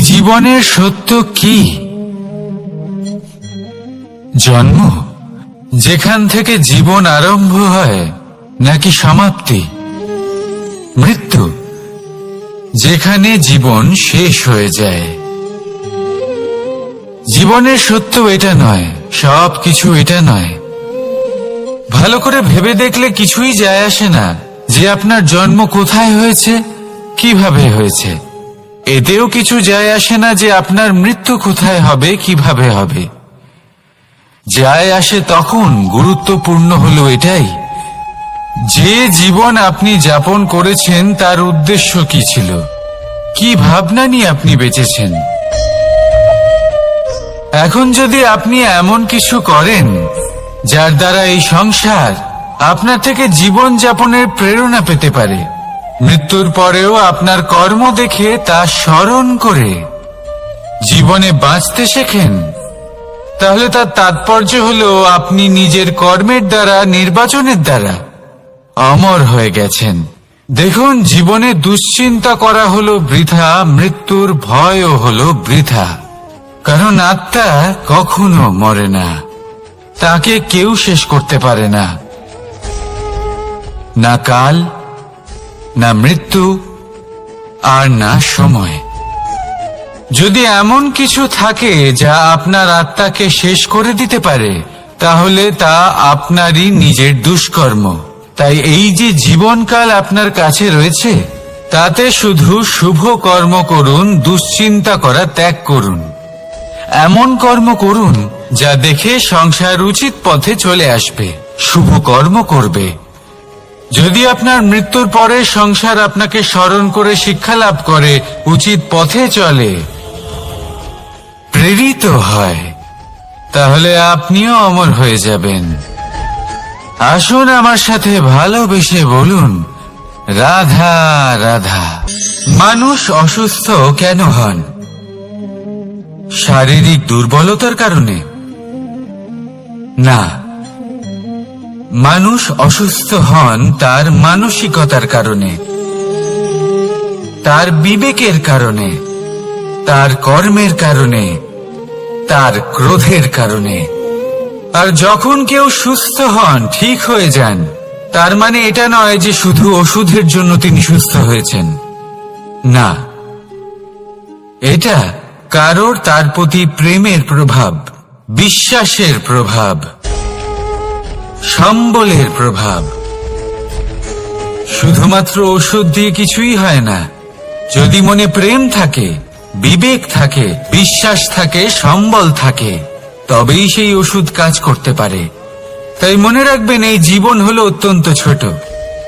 জীবনের সত্য কি? জন্ম, যেখান থেকে জীবন আরম্ভ হয়, নাকি সমাপ্তি? মৃত্যু, যেখানে জীবন শেষ হয়ে যায়। জীবনের সত্য এটা নয়, সবকিছু এটা নয়। ভালো করে ভেবে দেখলে কিছুই যায় আসে না যে আপনার জন্ম কোথায় হয়েছে, কিভাবে হয়েছে। এতেও কিছু যায় আসে না যে আপনার মৃত্যু কোথায় হবে, কিভাবে হবে। যায় আসে তখন, গুরুত্বপূর্ণ হলো এটাই যে জীবন আপনি যাপন করেছেন তার উদ্দেশ্য কি ছিল, কি ভাবনা নিয়ে আপনি বেঁচেছেন। এখন যদি আপনি এমন কিছু করেন যার দ্বারা এই সংসার আপনার থেকে জীবন যাপনের প্রেরণা পেতে পারে, মৃত্যুর পরেও আপনার কর্ম দেখে তা স্মরণ করে জীবনে বাঁচতে শেখেন, তাহলে তার তাৎপর্য হলো আপনি নিজের কর্মের দ্বারা, নির্বাচনের দ্বারা অমর হয়ে গেছেন। দেখুন, জীবনে দুশ্চিন্তা করা হলো বৃথা, মৃত্যুর ভয়ও হলো বৃথা। কারণ আত্মা কখনো মরে না, তাকে কেউ শেষ করতে পারে না। না কাল, না মৃত্যু, আর না সময়। যদি এমন কিছু থাকে যা আপনার আত্মাকে শেষ করে দিতে পারে, তাহলে তা আপনারই নিজের দুষ্কর্ম। তাই এই যে জীবনকাল আপনার কাছে রয়েছে, তাতে শুধু শুভ কর্ম করুন, দুশ্চিন্তা করা ত্যাগ করুন। এমন কর্ম করুন যা দেখে সংসার উচিত পথে চলে আসবে, শুভ কর্ম করবে। যদি আপনার মৃত্যুর পরে সংসার আপনাকে স্মরণ করে শিক্ষা লাভ করে, উচিত পথে চলে, প্রেরিত হয়, তাহলে আপনিও অমর হয়ে যাবেন। আসুন আমার সাথে ভালোবেসে বলুন, রাধা রাধা। মানুষ অসুস্থ কেন হন? শারীরিক দুর্বলতার কারণে? না, মানুষ অসুস্থ হন তার মানসিকতার কারণে, তার বিবেকের কারণে, তার কর্মের কারণে, তার ক্রোধের কারণে। আর যখন কেউ সুস্থ হন, ঠিক হয়ে যান, তার মানে এটা নয় যে শুধু ওষুধের জন্য তিনি সুস্থ হয়েছেন। না, এটা কারোর তার প্রতি প্রেমের প্রভাব, বিশ্বাসের প্রভাব, সম্বলের প্রভাব। শুধুমাত্র ওষুধ দিয়ে কিছুই হয় না। যদি মনে প্রেম থাকে, বিবেক থাকে, বিশ্বাস থাকে, সম্বল থাকে, তবেই সেই ওষুধ কাজ করতে পারে। তাই মনে রাখবেন, এই জীবন হলো অত্যন্ত ছোট।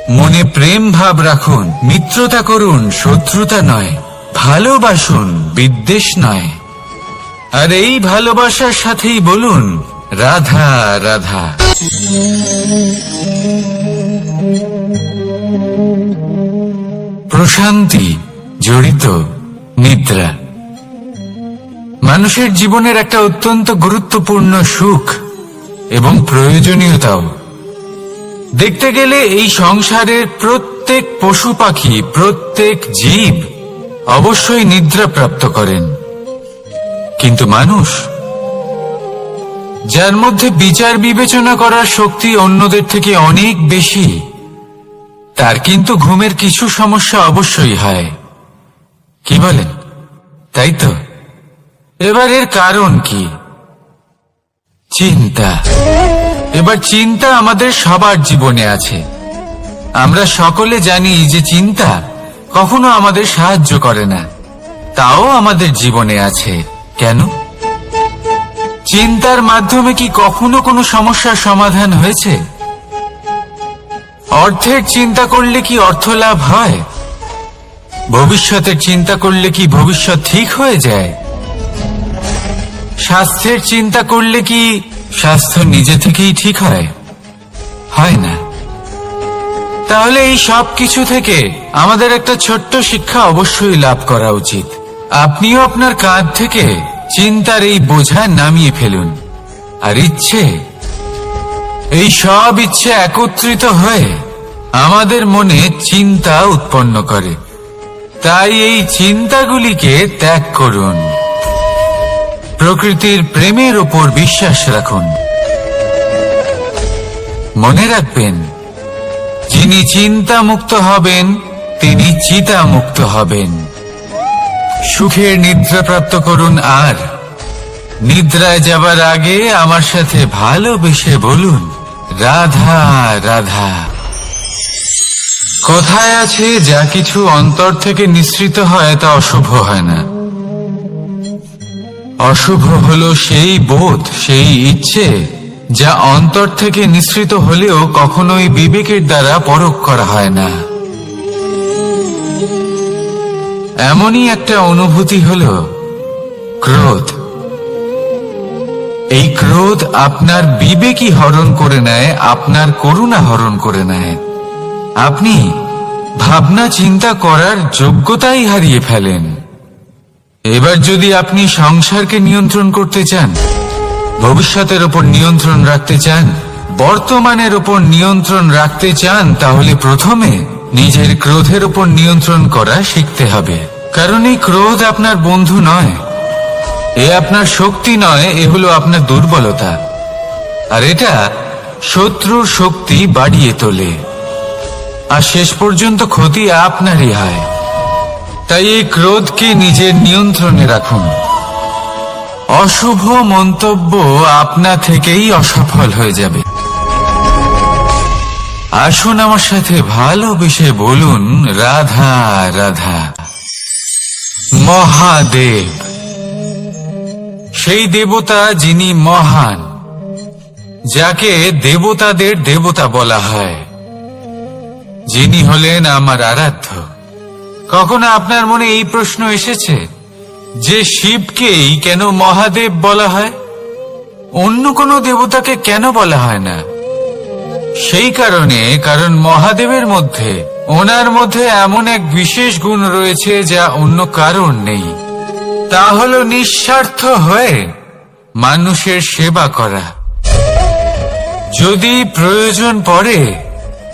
মনে প্রেম ভাব রাখুন, মিত্রতা করুন, শত্রুতা নয়। ভালোবাসুন, বিদ্বেষ নয়। আর এই ভালোবাসার সাথেই বলুন, রাধা রাধা। প্রশান্তি জড়িত নিদ্রা মানুষের জীবনের একটা অত্যন্ত গুরুত্বপূর্ণ সুখ এবং প্রয়োজনীয়তাও। দেখতে গেলে এই সংসারের প্রত্যেক পশু পাখি, প্রত্যেক জীব অবশ্যই নিদ্রা প্রাপ্ত করেন। কিন্তু মানুষ, যার মধ্যে বিচার বিবেচনা করার শক্তি অন্যদের থেকে অনেক বেশি, তার কিন্তু ঘুমের কিছু সমস্যা অবশ্যই হয়। কি বলেন? তাই তো। এবার এর কারণ কি? চিন্তা। এবার চিন্তা আমাদের সবার জীবনে আছে। আমরা সকলে জানি যে চিন্তা কখনো আমাদের সাহায্য করে না, তাও আমাদের জীবনে আছে। কেন? চিন্তার মাধ্যমে কি কখনো কোনো সমস্যার সমাধান হয়েছে? অর্থের চিন্তা করলে কি অর্থ লাভ হয়? ভবিষ্যতের চিন্তা করলে কি ভবিষ্যৎ ঠিক হয়ে যায়? স্বাস্থ্যের চিন্তা করলে কি স্বাস্থ্য নিজে থেকেই ঠিক হয়? হয় না। তাহলে এই সব কিছু থেকে আমাদের একটা ছোট্ট শিক্ষা অবশ্যই লাভ করা উচিত। আপনিও আপনার কাঁধ থেকে চিন্তার এই বোঝা নামিয়ে ফেলুন। আর ইচ্ছে, এই সব ইচ্ছে একত্রিত হয়ে আমাদের মনে চিন্তা উৎপন্ন করে। তাই এই চিন্তাগুলিকে ত্যাগ করুন। প্রকৃতির প্রেমের উপর বিশ্বাস রাখুন। মনে রাখবেন, যিনি চিন্তা মুক্ত হবেন তিনি চিতা মুক্ত হবেন। সুখের নিদ্রা প্রাপ্ত করুন, আর নিদ্রায় যাবার আগে আমার সাথে ভালোবেসে বলুন, রাধা রাধা। কথায় আছে, যা কিছু অন্তর থেকে নিঃসৃত হয় তা অশুভ হয় না। অশুভ হলো সেই বোধ, সেই ইচ্ছে যা অন্তর থেকে নিঃসৃত হলেও কখনোই বিবেকের দ্বারা পরখ করা হয় না। এমনই একটা অনুভূতি হলো ক্রোধ। এই ক্রোধ আপনার বিবেকই হরণ করে নেয়, আপনার করুণা হরণ করে নেয়। আপনি ভাবনা চিন্তা করার যোগ্যতাই হারিয়ে ফেলেন। এবার যদি আপনি সংসারকে নিয়ন্ত্রণ করতে চান, ভবিষ্যতের উপর নিয়ন্ত্রণ রাখতে চান, বর্তমানের উপর নিয়ন্ত্রণ রাখতে চান, তাহলে প্রথমে নিজের ক্রোধের উপর নিয়ন্ত্রণ করা শিখতে হবে। কারণ এই ক্রোধ আপনার বন্ধু নয়, এ আপনার শক্তি নয়, এ হলো আপনার দুর্বলতা। আর এটা শত্রুর শক্তি বাড়িয়ে তোলে, আর শেষ পর্যন্ত ক্ষতি আপনারই হয়। তাই এই ক্রোধকে নিজের নিয়ন্ত্রণে রাখুন। অশুভ মন্তব্য আপনা থেকেই অসফল হয়ে যাবে। আসুন আমার সাথে ভালোবেসে বলুন, রাধা রাধা। মহাদেব, সেই দেবতা যিনি মহান, যাকে দেবতাদের দেবতা বলা হয়, যিনি হলেন আমার আরাধ্য। কখনো আপনার মনে এই প্রশ্ন এসেছে যে শিবকেই কেন মহাদেব বলা হয়, অন্য কোনো দেবতাকে কেন বলা হয় না? সেই কারণ মহাদেবের মধ্যে, ওনার মধ্যে এমন এক বিশেষ গুণ রয়েছে যা অন্য কারণ নেই। তা হলো নিঃস্বার্থ হয়ে মানুষের সেবা করা। যদি প্রয়োজন পড়ে,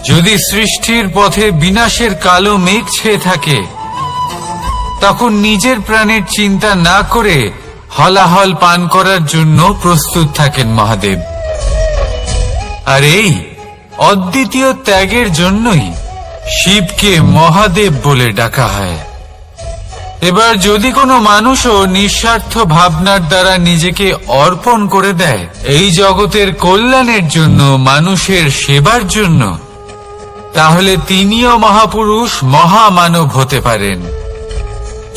যদি সৃষ্টির পথে বিনাশের কালো মেঘ ছেয়ে থাকে, তখন নিজের প্রাণের চিন্তা না করে হলাহল পান করার জন্য প্রস্তুত থাকেন মহাদেব। আর এই অদ্বিতীয় ত্যাগের জন্যই শিবকে মহাদেব বলে ডাকা হয়। এবার যদি কোনো মানুষও নিঃস্বার্থ ভাবনার দ্বারা নিজেকে অর্পণ করে দেয় এই জগতের কল্যাণের জন্য, মানুষের সেবার জন্য, তাহলে তিনিও মহাপুরুষ, মহামানব হতে পারেন।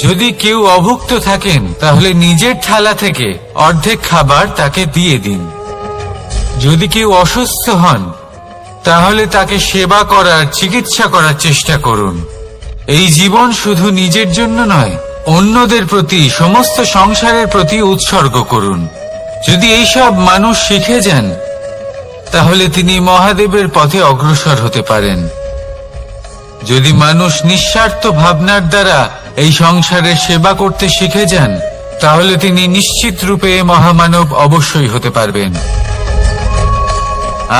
যদি কেউ অভুক্ত থাকেন, তাহলে নিজের থালা থেকে অর্ধেক খাবার তাকে দিয়ে দিন। যদি কেউ অসুস্থ হন, তাহলে তাকে সেবা করার, চিকিৎসা করার চেষ্টা করুন। এই জীবন শুধু নিজের জন্য নয়, অন্যদের প্রতি, সমস্ত সংসারের প্রতি উৎসর্গ করুন। যদি এইসব মানুষ শিখে যান, তাহলে তিনি মহাদেবের পথে অগ্রসর হতে পারেন। যদি মানুষ নিঃস্বার্থ ভাবনার দ্বারা এই সংসারের সেবা করতে শিখে যান, তাহলে তিনি নিশ্চিত রূপে মহামানব অবশ্যই হতে পারবেন।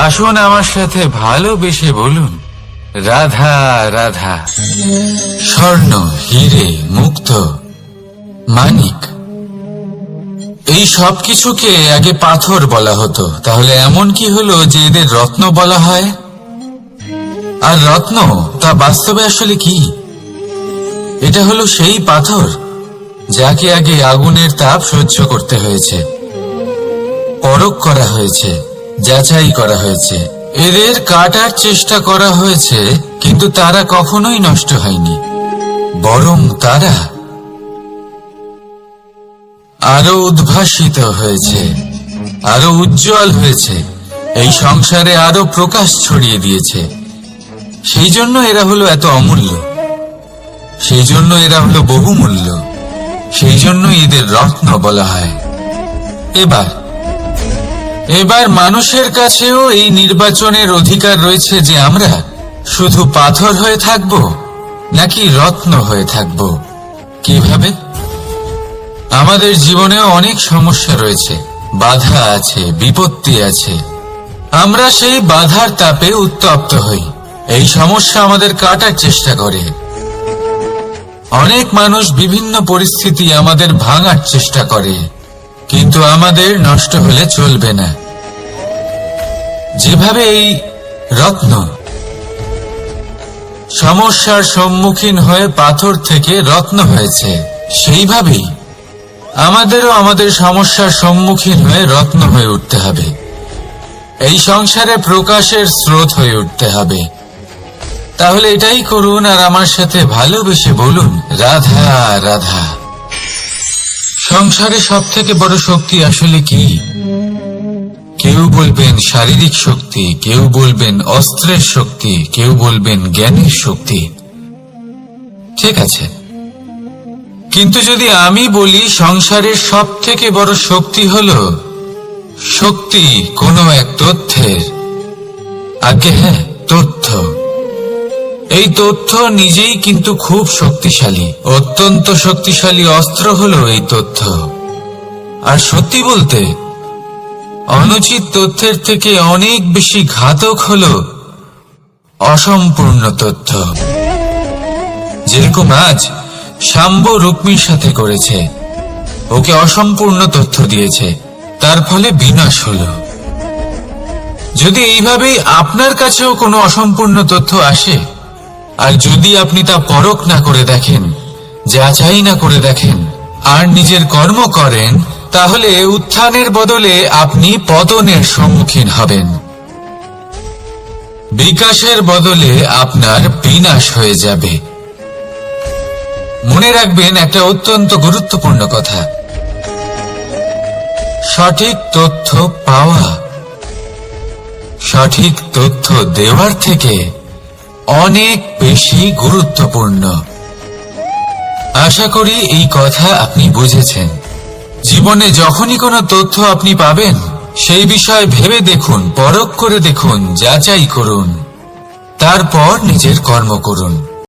আসুন আমার সাথে ভালোবেসে বলুন, রাধা রাধা। স্বর্ণ, হীরে, মুক্ত, মানিক, এই সব কিছুকে আগে পাথর বলা হতো। তাহলে এমন কি হলো যে এদের রত্ন বলা হয়? আর রত্ন তা বাস্তবে আসলে কি? এটা হলো সেই পাথর যাকে আগে আগুনের তাপ সহ্য করতে হয়েছে, পরখ করা হয়েছে, যাচাই করা হয়েছে, এদের কাটার চেষ্টা করা হয়েছে, কিন্তু তারা কখনোই নষ্ট হয়নি, বরং তারা আরো উদ্ভাসিত হয়েছে, আরো উজ্জ্বল হয়েছে, এই সংসারে আরো প্রকাশ ছড়িয়ে দিয়েছে। সেই জন্য এরা হলো এত অমূল্য, সেই জন্য এরা হলো বহুমূল্য, সেই জন্য এদের রত্ন বলা হয়। এবার মানুষের কাছেও এই নির্বাচনের অধিকার রয়েছে যে আমরা শুধু পাথর হয়ে থাকব নাকি রত্ন হয়ে থাকব। কিভাবে? আমাদের জীবনেও অনেক সমস্যা রয়েছে, বাধা আছে, বিপত্তি আছে। আমরা সেই বাধার তাপে উত্তপ্ত হই, এই সমস্যা আমাদের কাটার চেষ্টা করে। অনেক মানুষ বিভিন্ন পরিস্থিতি আমাদের ভাঙার চেষ্টা করে, কিন্তু আমাদের নষ্ট হলে চলবে না। যেভাবে এই রত্ন সমস্যার সম্মুখীন হয়ে পাথর থেকে রত্ন হয়েছে, সেইভাবেই আমাদেরও আমাদের সমস্যার সম্মুখীন হয়ে রত্ন হয়ে উঠতে হবে। এই সংসারে প্রকাশের স্রোত হয়ে উঠতে হবে। তাহলে এটাই করুন আর আমার সাথে ভালোবেসে বলুন, রাধা রাধা। সংসারে সব থেকে বড় শক্তি আসলে কি? কেউ বলবেন শারীরিক শক্তি, কেউ বলবেন অস্ত্রের শক্তি, কেউ বলবেন জ্ঞানের শক্তি। ঠিক আছে, কিন্তু যদি আমি বলি সংসারের সব থেকে বড় শক্তি হলো শক্তি কোনো এক তথ্যের, আগে হ্যাঁ, তথ্য। এই তথ্য নিজেই কিন্তু খুব শক্তিশালী, অত্যন্ত শক্তিশালী অস্ত্র হলো এই তথ্য। আর সত্যি বলতে অনুচিত তথ্যের থেকে অনেক বেশি ঘাতক হলো অসম্পূর্ণ তথ্য। যেরকম আজ শাম্ব রুক্মির সাথে করেছে, ওকে অসম্পূর্ণ তথ্য দিয়েছে, তার ফলে বিনাশ হলো। যদি এইভাবেই আপনার কাছেও কোনো অসম্পূর্ণ তথ্য আসে, আর যদি আপনি তা পরখ না করে দেখেন, যাচাই না করে দেখেন, আর নিজের কর্ম করেন, তাহলে উত্থানের বদলে আপনি পতনের সম্মুখীন হবেন। বিকাশের বদলে আপনার বিনাশ হয়ে যাবে। মনে রাখবেন একটা অত্যন্ত গুরুত্বপূর্ণ কথা, সঠিক তথ্য পাওয়া সঠিক তথ্য দেওয়ার থেকে অনেক বেশি গুরুত্বপূর্ণ। আশা করি এই কথা আপনি বুঝেছেন। জীবনে যখনই কোনো তথ্য আপনি পাবেন, সেই বিষয়ে ভেবে দেখুন, পরখ করে দেখুন, যাচাই করুন, তারপর নিজের কর্ম করুন।